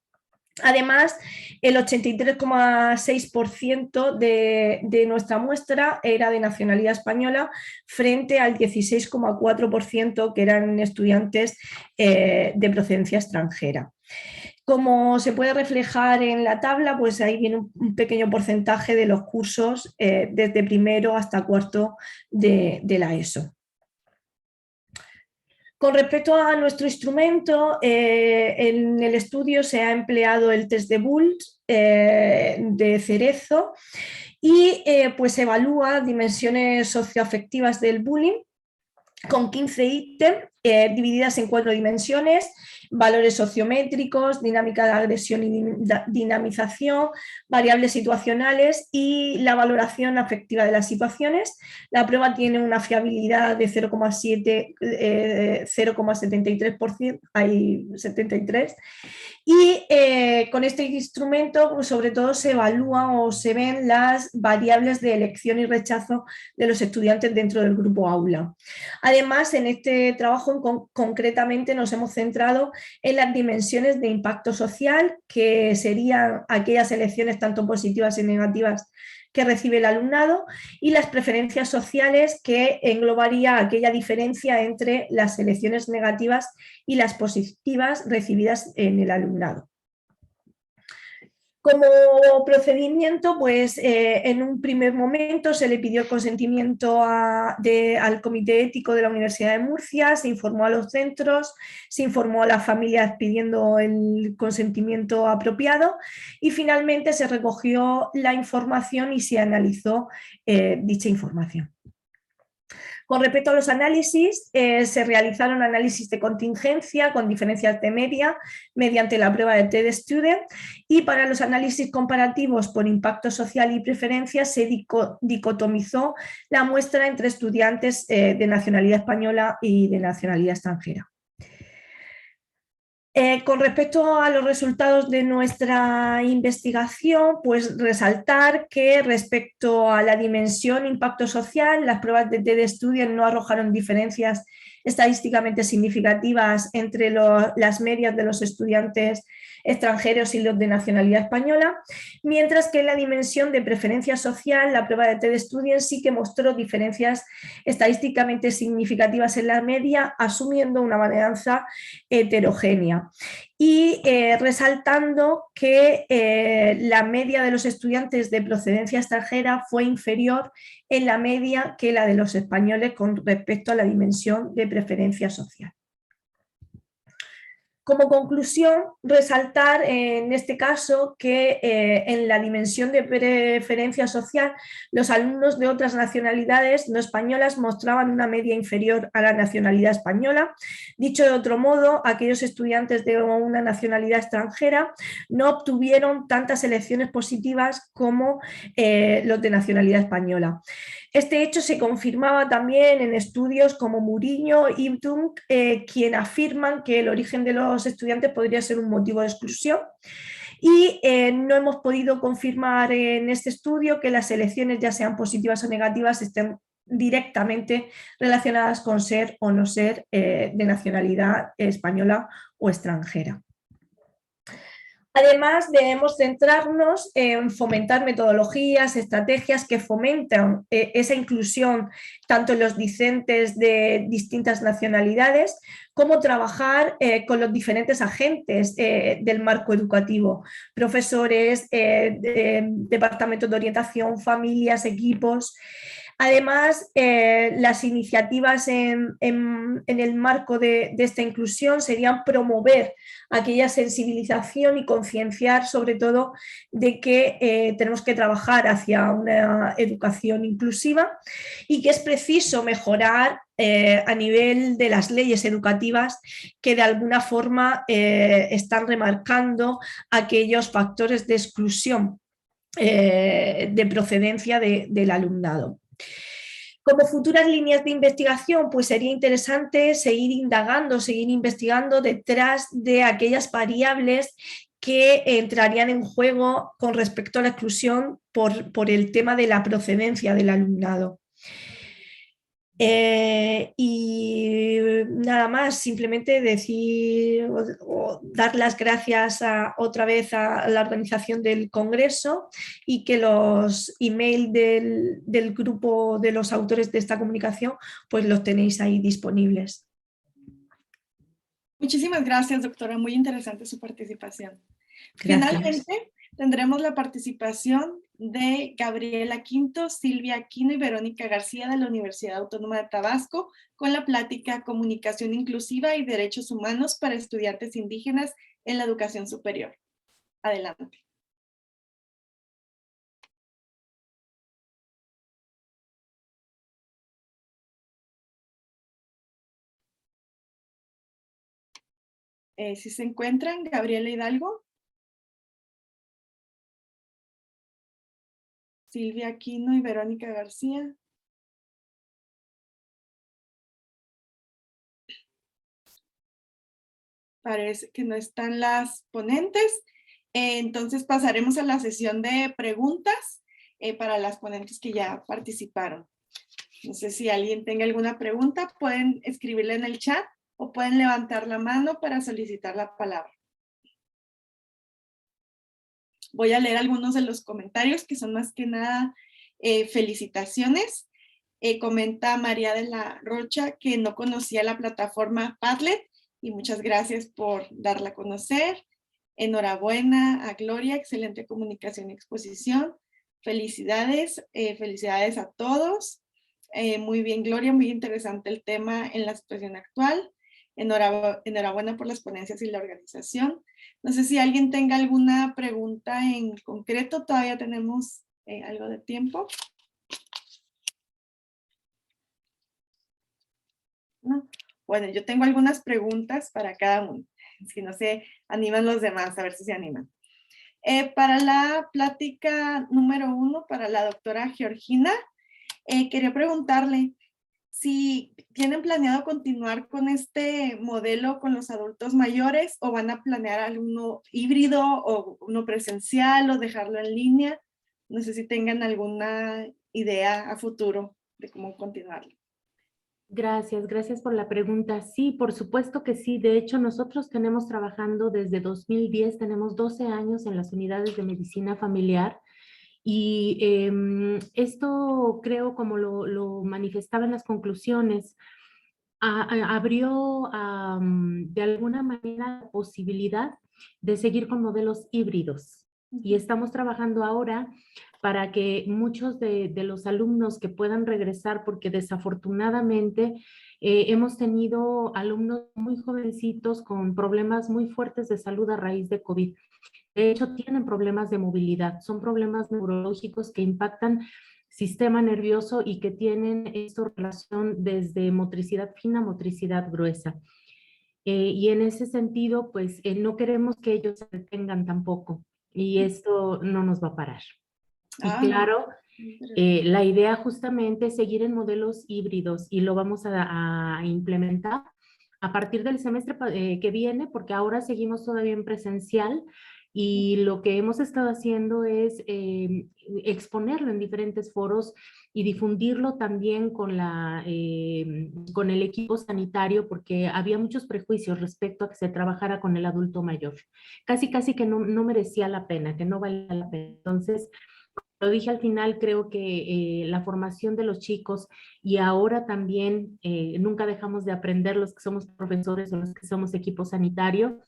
[SPEAKER 6] Además, el 83,6% de nuestra muestra era de nacionalidad española, frente al 16,4% que eran estudiantes de procedencia extranjera. Como se puede reflejar en la tabla, pues ahí viene un pequeño porcentaje de los cursos desde primero hasta cuarto de la ESO. Con respecto a nuestro instrumento, en el estudio se ha empleado el test de Bult de Cerezo y pues evalúa dimensiones socioafectivas del bullying con 15 ítems divididas en 4 dimensiones: valores sociométricos, dinámica de agresión y dinamización, variables situacionales y la valoración afectiva de las situaciones. La prueba tiene una fiabilidad de 0,73%, hay 73%, y con este instrumento pues, sobre todo se evalúan o se ven las variables de elección y rechazo de los estudiantes dentro del grupo aula. Además, en este trabajo concretamente nos hemos centrado en las dimensiones de impacto social, que serían aquellas elecciones tanto positivas y negativas que recibe el alumnado, y las preferencias sociales, que englobaría aquella diferencia entre las elecciones negativas y las positivas recibidas en el alumnado. Como procedimiento, pues en un primer momento se le pidió el consentimiento al Comité Ético de la Universidad de Murcia, se informó a los centros, se informó a las familias pidiendo el consentimiento apropiado y finalmente se recogió la información y se analizó dicha información. Con respecto a los análisis, se realizaron análisis de contingencia con diferencias de media mediante la prueba de TED-Student, y para los análisis comparativos por impacto social y preferencias se dicotomizó la muestra entre estudiantes de nacionalidad española y de nacionalidad extranjera. Con respecto a los resultados de nuestra investigación, pues resaltar que respecto a la dimensión impacto social, las pruebas de TED-Student no arrojaron diferencias estadísticamente significativas entre las medias de los estudiantes extranjeros y los de nacionalidad española, mientras que en la dimensión de preferencia social, la prueba de TED Student sí que mostró diferencias estadísticamente significativas en la media, asumiendo una varianza heterogénea. Y resaltando que la media de los estudiantes de procedencia extranjera fue inferior en la media que la de los españoles con respecto a la dimensión de preferencia social. Como conclusión, resaltar en este caso que en la dimensión de preferencia social, los alumnos de otras nacionalidades no españolas mostraban una media inferior a la nacionalidad española. Dicho de otro modo, aquellos estudiantes de una nacionalidad extranjera no obtuvieron tantas elecciones positivas como los de nacionalidad española. Este hecho se confirmaba también en estudios como Muriño y Ibtung, quien afirman que el origen de los estudiantes podría ser un motivo de exclusión. Y no hemos podido confirmar en este estudio que las elecciones, ya sean positivas o negativas, estén directamente relacionadas con ser o no ser de nacionalidad española o extranjera. Además, debemos centrarnos en fomentar metodologías, estrategias que fomentan esa inclusión tanto en los discentes de distintas nacionalidades como trabajar con los diferentes agentes del marco educativo, profesores, departamentos de orientación, familias, equipos. Además, las iniciativas en el marco de esta inclusión serían promover aquella sensibilización y concienciar sobre todo de que tenemos que trabajar hacia una educación inclusiva y que es preciso mejorar a nivel de las leyes educativas que de alguna forma están remarcando aquellos factores de exclusión de procedencia del alumnado. Como futuras líneas de investigación, pues sería interesante seguir indagando, seguir investigando detrás de aquellas variables que entrarían en juego con respecto a la exclusión por el tema de la procedencia del alumnado. Y nada más, simplemente decir o dar las gracias otra vez a la organización del Congreso y que los emails del grupo de los autores de esta comunicación pues los tenéis ahí disponibles.
[SPEAKER 1] Muchísimas gracias, doctora. Muy interesante su participación.
[SPEAKER 6] Gracias.
[SPEAKER 1] Finalmente, tendremos la participación de Gabriela Quinto, Silvia Aquino y Verónica García de la Universidad Autónoma de Tabasco con la plática Comunicación Inclusiva y Derechos Humanos para Estudiantes Indígenas en la Educación Superior. Adelante. Si se encuentran, Gabriela Hidalgo. Silvia Aquino y Verónica García. Parece que no están las ponentes. Entonces pasaremos a la sesión de preguntas para las ponentes que ya participaron. No sé si alguien tenga alguna pregunta, pueden escribirla en el chat o pueden levantar la mano para solicitar la palabra. Voy a leer algunos de los comentarios que son más que nada felicitaciones. Comenta María de la Rocha que no conocía la plataforma Padlet y muchas gracias por darla a conocer. Enhorabuena a Gloria, excelente comunicación y exposición. Felicidades, felicidades a todos. Muy bien, Gloria, muy interesante el tema en la situación actual. Enhorabuena por las ponencias y la organización. No sé si alguien tenga alguna pregunta en concreto, todavía tenemos algo de tiempo. ¿No? Bueno, yo tengo algunas preguntas para cada uno. Si no se animan los demás, a ver si se animan. Para la plática número 1, para la doctora Georgina, quería preguntarle si tienen planeado continuar con este modelo con los adultos mayores o van a planear alguno híbrido o uno presencial o dejarlo en línea. No sé si tengan alguna idea a futuro de cómo continuarlo.
[SPEAKER 2] Gracias por la pregunta. Sí, por supuesto que sí. De hecho, nosotros tenemos trabajando desde 2010, tenemos 12 años en las unidades de medicina familiar. Y esto creo, como lo manifestaba en las conclusiones, abrió de alguna manera la posibilidad de seguir con modelos híbridos. Y estamos trabajando ahora para que muchos de los alumnos que puedan regresar, porque desafortunadamente hemos tenido alumnos muy jovencitos con problemas muy fuertes de salud a raíz de COVID. De hecho, tienen problemas de movilidad, son problemas neurológicos que impactan sistema nervioso y que tienen esta relación desde motricidad fina a motricidad gruesa. Y en ese sentido, pues no queremos que ellos se detengan tampoco, y esto no nos va a parar. Y claro, la idea justamente es seguir en modelos híbridos y lo vamos a implementar a partir del semestre que viene, porque ahora seguimos todavía en presencial y lo que hemos estado haciendo es exponerlo en diferentes foros y difundirlo también con el equipo sanitario, porque había muchos prejuicios respecto a que se trabajara con el adulto mayor. Casi que no merecía la pena, que no valía la pena. Entonces, lo dije al final, creo que la formación de los chicos y ahora también nunca dejamos de aprender los que somos profesores o los que somos equipo sanitario.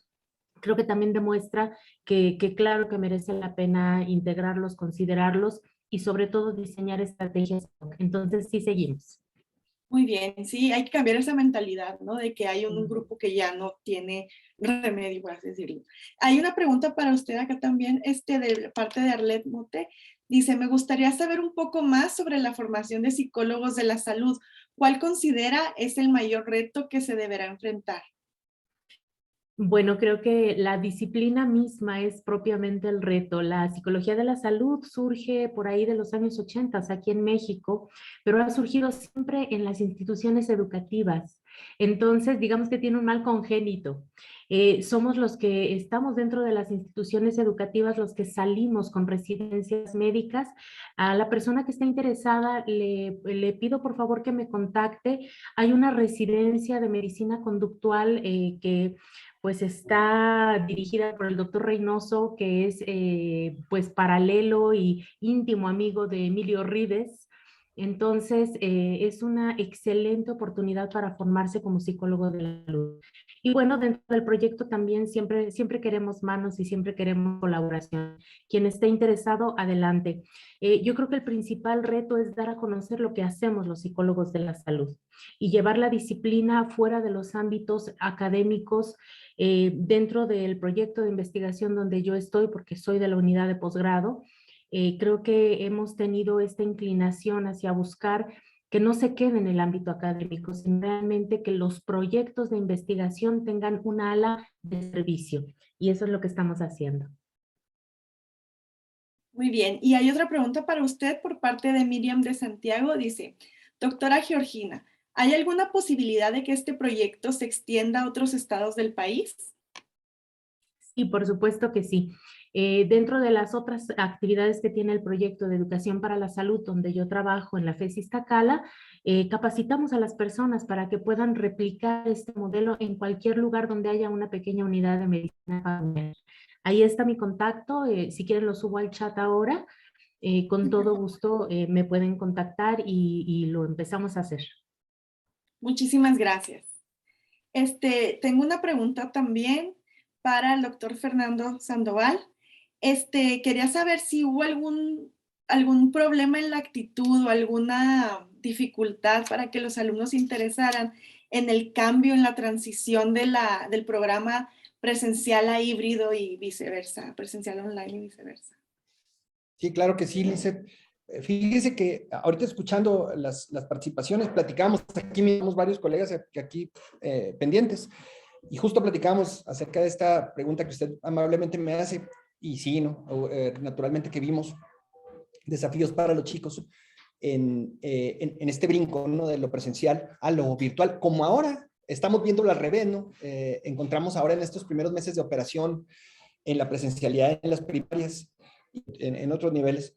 [SPEAKER 2] Creo que también demuestra que claro que merece la pena integrarlos, considerarlos y sobre todo diseñar estrategias. Entonces sí seguimos.
[SPEAKER 1] Muy bien, sí, hay que cambiar esa mentalidad, ¿no? De que hay un grupo que ya no tiene remedio, por así decirlo. Hay una pregunta para usted acá también, de parte de Arlet Mote. Dice, me gustaría saber un poco más sobre la formación de psicólogos de la salud. ¿Cuál considera es el mayor reto que se deberá enfrentar?
[SPEAKER 2] Bueno, creo que la disciplina misma es propiamente el reto. La psicología de la salud surge por ahí de los años 80 aquí en México, pero ha surgido siempre en las instituciones educativas. Entonces, digamos que tiene un mal congénito. Somos los que estamos dentro de las instituciones educativas, los que salimos con residencias médicas. A la persona que está interesada, le pido por favor que me contacte. Hay una residencia de medicina conductual que pues está dirigida por el doctor Reynoso, que es pues paralelo y íntimo amigo de Emilio Rives. Entonces, es una excelente oportunidad para formarse como psicólogo de la salud. Y bueno, dentro del proyecto también siempre queremos manos y siempre queremos colaboración. Quien esté interesado, adelante. Yo creo que el principal reto es dar a conocer lo que hacemos los psicólogos de la salud y llevar la disciplina fuera de los ámbitos académicos. Dentro del proyecto de investigación donde yo estoy, porque soy de la unidad de posgrado, creo que hemos tenido esta inclinación hacia buscar que no se quede en el ámbito académico, sino realmente que los proyectos de investigación tengan una ala de servicio. Y eso es lo que estamos haciendo.
[SPEAKER 1] Muy bien. Y hay otra pregunta para usted por parte de Miriam de Santiago. Dice, doctora Georgina, ¿hay alguna posibilidad de que este proyecto se extienda a otros estados del país?
[SPEAKER 2] Sí, por supuesto que sí. Dentro de las otras actividades que tiene el proyecto de educación para la salud, donde yo trabajo en la FES Iztacala, capacitamos a las personas para que puedan replicar este modelo en cualquier lugar donde haya una pequeña unidad de medicina familiar. Ahí está mi contacto, si quieren lo subo al chat ahora, con todo gusto me pueden contactar y lo empezamos a hacer.
[SPEAKER 1] Muchísimas gracias. Tengo una pregunta también para el doctor Fernando Sandoval. Quería saber si hubo algún problema en la actitud o alguna dificultad para que los alumnos se interesaran en el cambio, en la transición del programa presencial a híbrido y viceversa, presencial a online y viceversa.
[SPEAKER 3] Sí, claro que sí, Lizeth. Fíjese que ahorita escuchando las participaciones, platicamos, aquí tenemos varios colegas que aquí pendientes, y justo platicamos acerca de esta pregunta que usted amablemente me hace, y sí, ¿no? Naturalmente que vimos desafíos para los chicos en este brinco, ¿no? De lo presencial a lo virtual, como ahora estamos viendo al revés, ¿no? Encontramos ahora en estos primeros meses de operación en la presencialidad en las primarias, en otros niveles,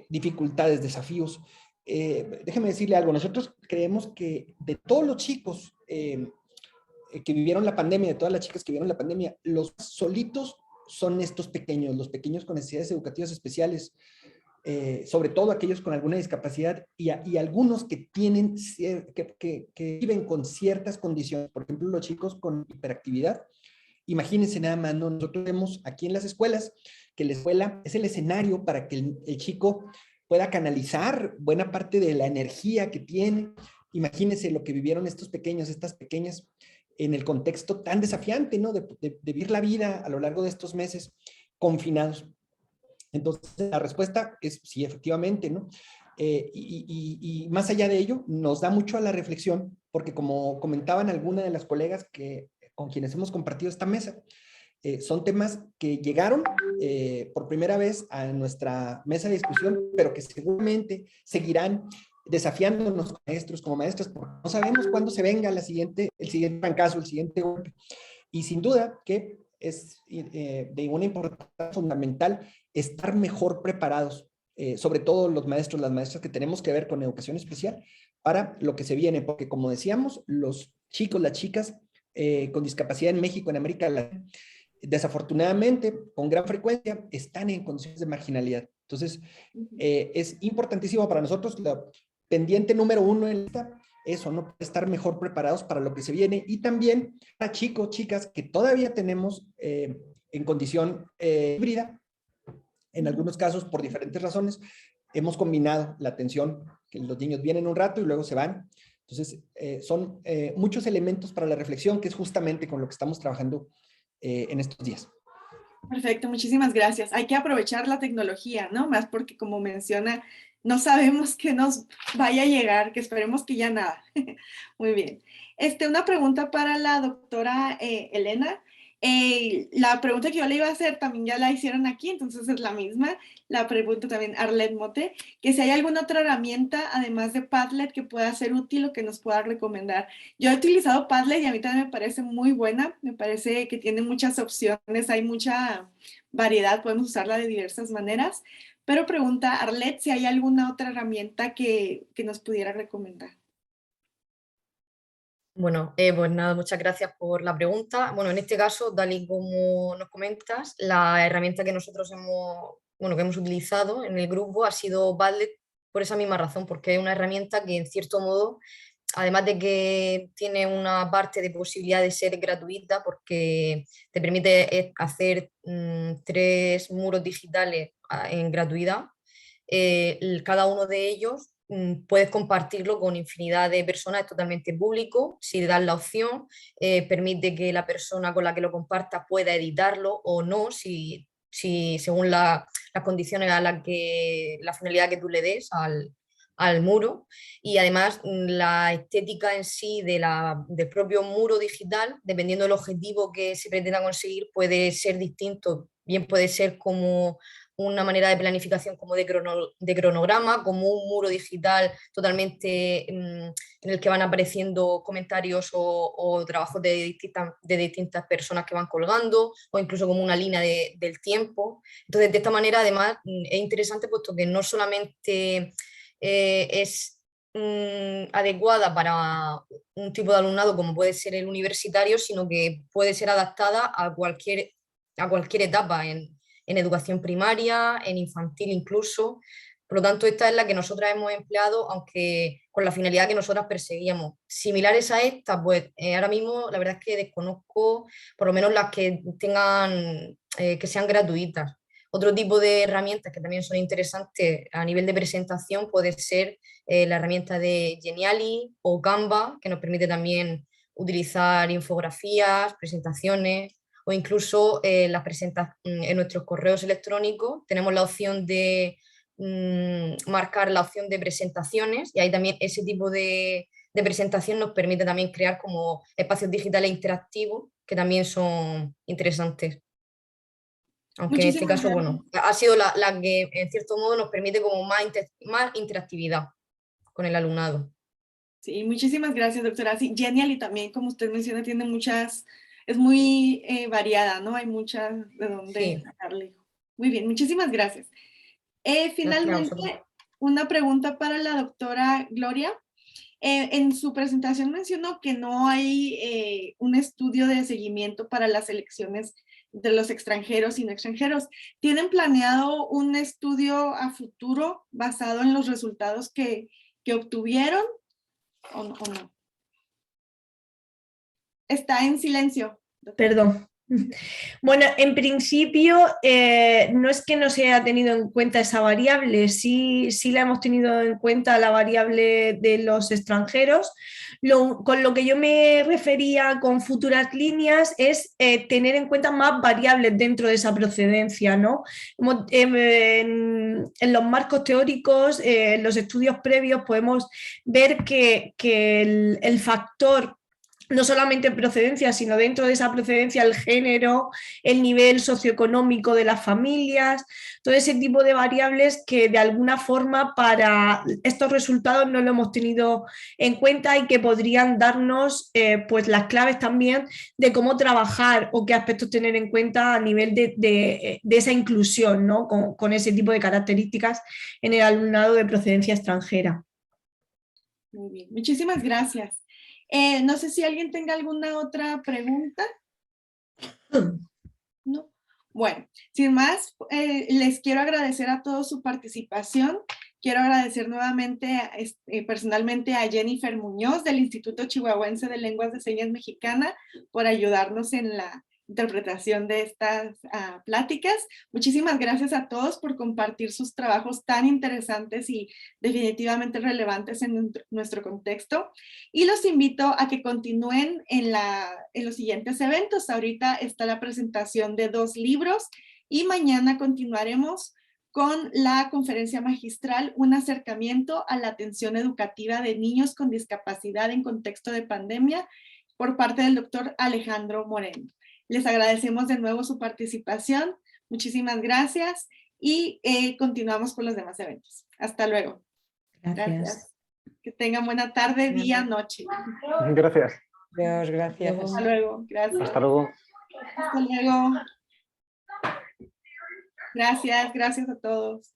[SPEAKER 3] dificultades, desafíos déjeme decirle algo, nosotros creemos que de todos los chicos que vivieron la pandemia, de todas las chicas que vivieron la pandemia, los solitos son estos pequeños, los pequeños con necesidades educativas especiales, sobre todo aquellos con alguna discapacidad y algunos que tienen, que viven con ciertas condiciones, por ejemplo, los chicos con hiperactividad. Imagínense nada más, ¿no? Nosotros vemos aquí en las escuelas que la escuela es el escenario para que el chico pueda canalizar buena parte de la energía que tiene. Imagínense lo que vivieron estos pequeños, estas pequeñas, en el contexto tan desafiante, ¿no? De vivir la vida a lo largo de estos meses confinados. Entonces, la respuesta es sí, efectivamente, ¿no? Y más allá de ello, nos da mucho a la reflexión, porque como comentaban algunas de las colegas con quienes hemos compartido esta mesa, son temas que llegaron por primera vez a nuestra mesa de discusión, pero que seguramente seguirán desafiándonos como maestros, como maestras, porque no sabemos cuándo se venga el siguiente trancazo, el siguiente golpe. Y sin duda que es de una importancia fundamental estar mejor preparados, sobre todo los maestros, las maestras que tenemos que ver con educación especial, para lo que se viene, porque como decíamos, los chicos, las chicas con discapacidad en México, en América Latina, desafortunadamente, con gran frecuencia, están en condiciones de marginalidad. Entonces, es importantísimo para nosotros, la pendiente número 1 en esta, eso, ¿no? Estar mejor preparados para lo que se viene, y también para chicos, chicas que todavía tenemos en condición híbrida, en algunos casos por diferentes razones, hemos combinado la atención, que los niños vienen un rato y luego se van. Entonces, son muchos elementos para la reflexión, que es justamente con lo que estamos trabajando en estos días.
[SPEAKER 1] Perfecto, muchísimas gracias. Hay que aprovechar la tecnología, ¿no? Más porque, como menciona, no sabemos qué nos vaya a llegar, que esperemos que ya nada. Muy bien. Una pregunta para la doctora Elena. La pregunta que yo le iba a hacer también ya la hicieron aquí, entonces es la misma. La pregunta también Arlet Mote, que si hay alguna otra herramienta, además de Padlet, que pueda ser útil o que nos pueda recomendar. Yo he utilizado Padlet y a mí también me parece muy buena, me parece que tiene muchas opciones, hay mucha variedad, podemos usarla de diversas maneras, pero pregunta Arlet si hay alguna otra herramienta que nos pudiera recomendar.
[SPEAKER 4] Bueno, pues nada, muchas gracias por la pregunta. Bueno, en este caso, tal y como nos comentas, la herramienta que nosotros que hemos utilizado en el grupo ha sido Padlet por esa misma razón, porque es una herramienta que en cierto modo, además de que tiene una parte de posibilidad de ser gratuita, porque te permite hacer 3 muros digitales en gratuidad, cada uno de ellos puedes compartirlo con infinidad de personas, es totalmente público. Si le das la opción, permite que la persona con la que lo compartas pueda editarlo o no, si según las condiciones a la finalidad que tú le des al muro. Y además la estética en sí del propio muro digital, dependiendo del objetivo que se pretenda conseguir, puede ser distinto. Bien puede ser como una manera de planificación como de cronograma, como un muro digital totalmente en el que van apareciendo comentarios o trabajos de distintas personas que van colgando, o incluso como una línea del tiempo. Entonces, de esta manera, además, es interesante puesto que no solamente es adecuada para un tipo de alumnado como puede ser el universitario, sino que puede ser adaptada a cualquier etapa en educación primaria, en infantil incluso. Por lo tanto, esta es la que nosotras hemos empleado, aunque con la finalidad que nosotras perseguíamos. Similares a esta, pues ahora mismo la verdad es que desconozco por lo menos las que tengan, que sean gratuitas. Otro tipo de herramientas que también son interesantes a nivel de presentación puede ser la herramienta de Geniali o Canva, que nos permite también utilizar infografías, presentaciones, o incluso en nuestros correos electrónicos tenemos la opción de marcar la opción de presentaciones, y ahí también ese tipo de presentación nos permite también crear como espacios digitales interactivos que también son interesantes. Aunque en este caso, bueno, ha sido la que en cierto modo nos permite como más interactividad con el alumnado.
[SPEAKER 1] Sí, muchísimas gracias, doctora. Sí, Genially también, como usted menciona, tiene muchas, es muy variada, ¿no? Hay muchas de dónde sacarle. Muy bien, muchísimas gracias. Finalmente, una pregunta para la doctora Gloria. En su presentación mencionó que no hay un estudio de seguimiento para las elecciones de los extranjeros y no extranjeros. ¿Tienen planeado un estudio a futuro basado en los resultados que obtuvieron o no? Está en silencio.
[SPEAKER 6] Perdón. Bueno, en principio no es que no se haya tenido en cuenta esa variable, sí la hemos tenido en cuenta la variable de los extranjeros. Con lo que yo me refería con futuras líneas es tener en cuenta más variables dentro de esa procedencia, ¿no? En los marcos teóricos, en los estudios previos, podemos ver que el factor no solamente procedencia, sino dentro de esa procedencia el género, el nivel socioeconómico de las familias, todo ese tipo de variables que de alguna forma para estos resultados no lo hemos tenido en cuenta y que podrían darnos pues las claves también de cómo trabajar o qué aspectos tener en cuenta a nivel de esa inclusión, ¿no? con ese tipo de características en el alumnado de procedencia extranjera.
[SPEAKER 1] Muy bien, muchísimas gracias. No sé si alguien tenga alguna otra pregunta. ¿No? Bueno, sin más, les quiero agradecer a todos su participación. Quiero agradecer nuevamente personalmente a Jennifer Muñoz del Instituto Chihuahuense de Lenguas de Señas Mexicana por ayudarnos en la interpretación de estas pláticas. Muchísimas gracias a todos por compartir sus trabajos tan interesantes y definitivamente relevantes en nuestro contexto. Y los invito a que continúen en los siguientes eventos. Ahorita está la presentación de 2 libros y mañana continuaremos con la conferencia magistral Un acercamiento a la atención educativa de niños con discapacidad en contexto de pandemia por parte del doctor Alejandro Moreno. Les agradecemos de nuevo su participación. Muchísimas gracias y continuamos con los demás eventos. Hasta luego. Gracias. Que tengan buena tarde, día, noche.
[SPEAKER 7] Gracias.
[SPEAKER 8] Dios, gracias.
[SPEAKER 1] Hasta luego. Gracias.
[SPEAKER 7] Hasta luego.
[SPEAKER 1] Hasta luego. Gracias a todos.